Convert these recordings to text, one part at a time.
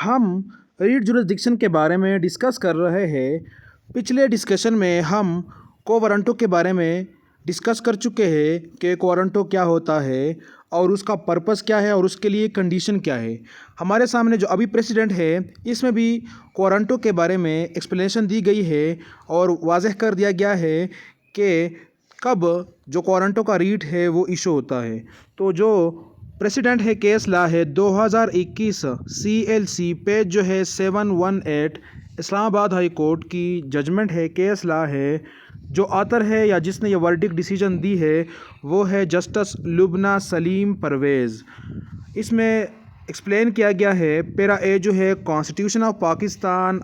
हम रीट जुरिस्डिक्शन के बारे में डिस्कस कर रहे हैं। पिछले डिस्कशन में हम को वारंटो के बारे में डिस्कस कर चुके हैं कि को वारंटो क्या होता है और उसका पर्पस क्या है और उसके लिए कंडीशन क्या है। हमारे सामने जो अभी प्रेसिडेंट है इसमें भी को वारंटो के बारे में एक्सप्लेनेशन दी गई है और वाज़ेह कर दिया गया है कि कब जो को वारंटो का रीट है वो इशू होता है। तो जो प्रेसिडेंट है केस ला है 2021 CLC पेज जो है 718 इस्लामाबाद हाई कोर्ट की जजमेंट है, केस ला है। जो आतर है या जिसने ये वर्डिक डिसीजन दी है वो है जस्टिस लुबना सलीम परवेज़। इसमें एक्सप्लेन किया गया है पैरा ए जो है कॉन्स्टिट्यूशन ऑफ पाकिस्तान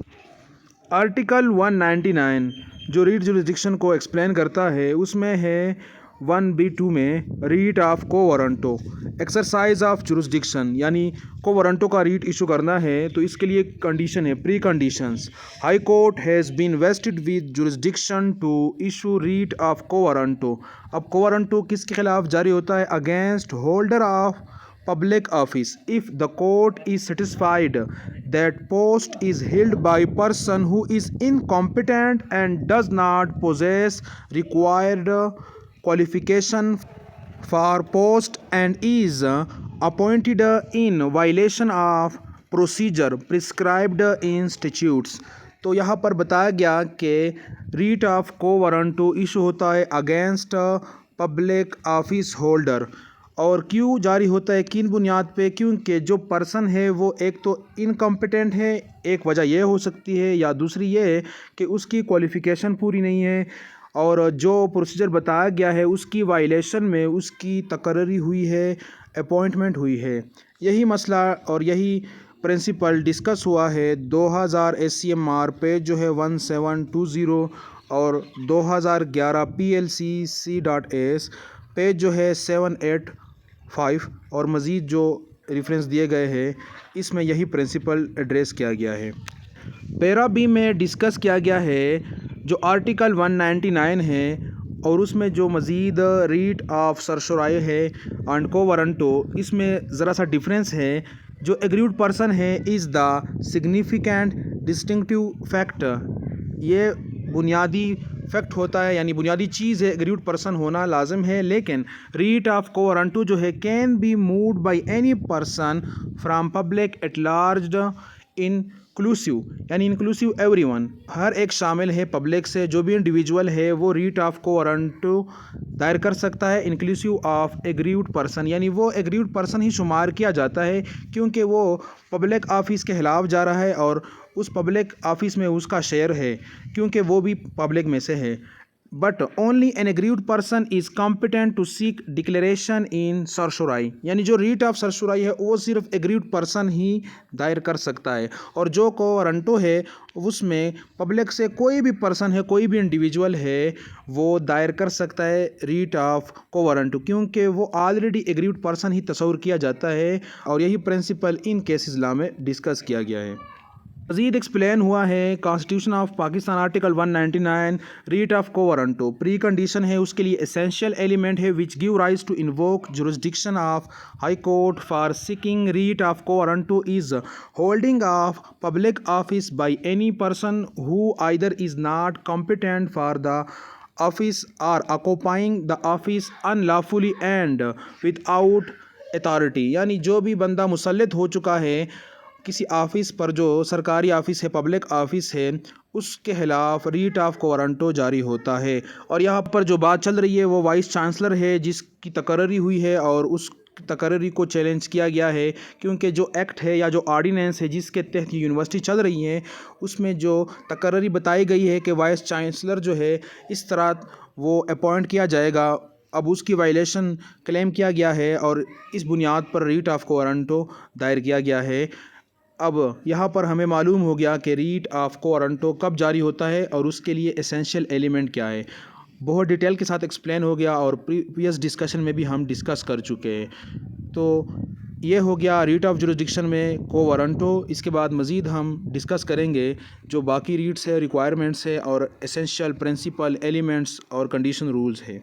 आर्टिकल 199 जो रीट जुरिस्डिक्शन को एक्सप्लेन करता है उसमें है 1B2 में writ of quo warranto exercise of jurisdiction, यानी को वारंटो का रीट इशू करना है तो इसके लिए कंडीशन है, pre conditions. High court has been vested with jurisdiction to issue writ of quo warranto. अब को वारंटो किसके खिलाफ जारी होता है? Against holder of public office if the court is satisfied that post is held by person who is incompetent and does not possess required qualification for post and is appointed in violation of procedure prescribed in statutes। तो यहाँ पर बताया गया कि writ of quo warranto issue होता है against public office holder. और क्यों जारी होता है, किन बुनियाद पे? क्योंकि जो पर्सन है वो एक तो इनकम्पिटेंट है, एक वजह ये हो सकती है, या दूसरी ये है कि उसकी क्वालिफ़िकेशन पूरी नहीं है और जो प्रोसीजर बताया गया है उसकी वायलेशन में उसकी तकर्री हुई है, अपॉइंटमेंट हुई है। यही मसला और यही प्रिंसिपल डिस्कस हुआ है 2000 SCMR पेज जो है 1720 और 2011 PLCC.S पेज जो है 785 और मज़ीद जो रेफरेंस दिए गए हैं इसमें यही प्रिंसिपल एड्रेस किया गया है। पैरा बी में डिस्कस किया गया है जो आर्टिकल 199 है और उसमें जो मज़ीद रीट ऑफ सरसराई है एंड को वारंटो, इसमें ज़रा सा डिफरेंस है। जो एग्रीव्ड पर्सन है is the significant distinctive fact, ये बुनियादी फैक्ट होता है यानी बुनियादी चीज़ है, एग्रीव्ड पर्सन होना लाजिम है। लेकिन रीट ऑफ को वारंटो जो है can be moved by any person from public at large inclusive, यानी इंक्लूसिव एवरीवन, हर एक शामिल है पब्लिक से। जो भी इंडिविजुअल है वो रीट ऑफ को वारंटो दायर कर सकता है इंक्लूसिव ऑफ एग्रीव्ड पर्सन, यानी वो एग्रीव्ड पर्सन ही शुमार किया जाता है क्योंकि वो पब्लिक ऑफिस के खिलाफ जा रहा है और उस पब्लिक ऑफिस में उसका शेयर है क्योंकि वो भी पब्लिक में से है। But only an aggrieved person is competent to seek declaration in सरसराई, यानी जो रीट ऑफ सरसराई है वो सिर्फ एग्रीव्ड पर्सन ही दायर कर सकता है। और जो को वारंटो है उसमें पब्लिक से कोई भी पर्सन है, कोई भी इंडिविजुअल है वो दायर कर सकता है रीट ऑफ को वारंटो क्योंकि वो ऑलरेडी एग्रीव्ड पर्सन ही तस्वर किया जाता है। और यही प्रिंसिपल इन केसेस लॉ में डिस्कस किया गया है। मज़ीद एक्सप्लेन हुआ है constitution of Pakistan article 199 writ of quo warranto. Pre condition है उसके लिए एसेंशियल एलिमेंट है which give rise to invoke jurisdiction of high court for seeking writ of quo warranto is holding of public office by any person who either is not competent for the office और occupying the office unlawfully and without authority, यानी जो भी बंदा मुसल्लत हो चुका है किसी office पर, जो सरकारी ऑफिस है, पब्लिक ऑफिस है, उसके खिलाफ रीट ऑफ को वारंटो जारी होता है। और यहाँ पर जो बात चल रही है वो वाइस चांसलर है जिसकी तकर्री हुई है और उस तकर्री को चैलेंज किया गया है क्योंकि जो एक्ट है या जो ऑर्डिनेंस है जिसके तहत यूनिवर्सिटी चल रही है उसमें जो तकर्री बताई गई है कि वाइस चांसलर जो है इस तरह वो अपॉइंट किया जाएगा, अब उसकी वायलेशन क्लेम किया गया है और इस बुनियाद पर रीट ऑफ को वारंटो दायर किया गया है। अब यहाँ पर हमें मालूम हो गया कि रीट ऑफ को वारंटो कब जारी होता है और उसके लिए एसेंशियल एलिमेंट क्या है। बहुत डिटेल के साथ एक्सप्लेन हो गया और प्रीवियस डिस्कशन में भी हम डिस्कस कर चुके हैं। तो ये हो गया रीट ऑफ जुरिस्डिक्शन में को वारंटो। इसके बाद मज़ीद हम डिस्कस करेंगे जो बाकी रीट्स है, रिक्वायरमेंट्स है और एसेंशियल प्रिंसिपल एलिमेंट्स और कंडीशन रूल्स है।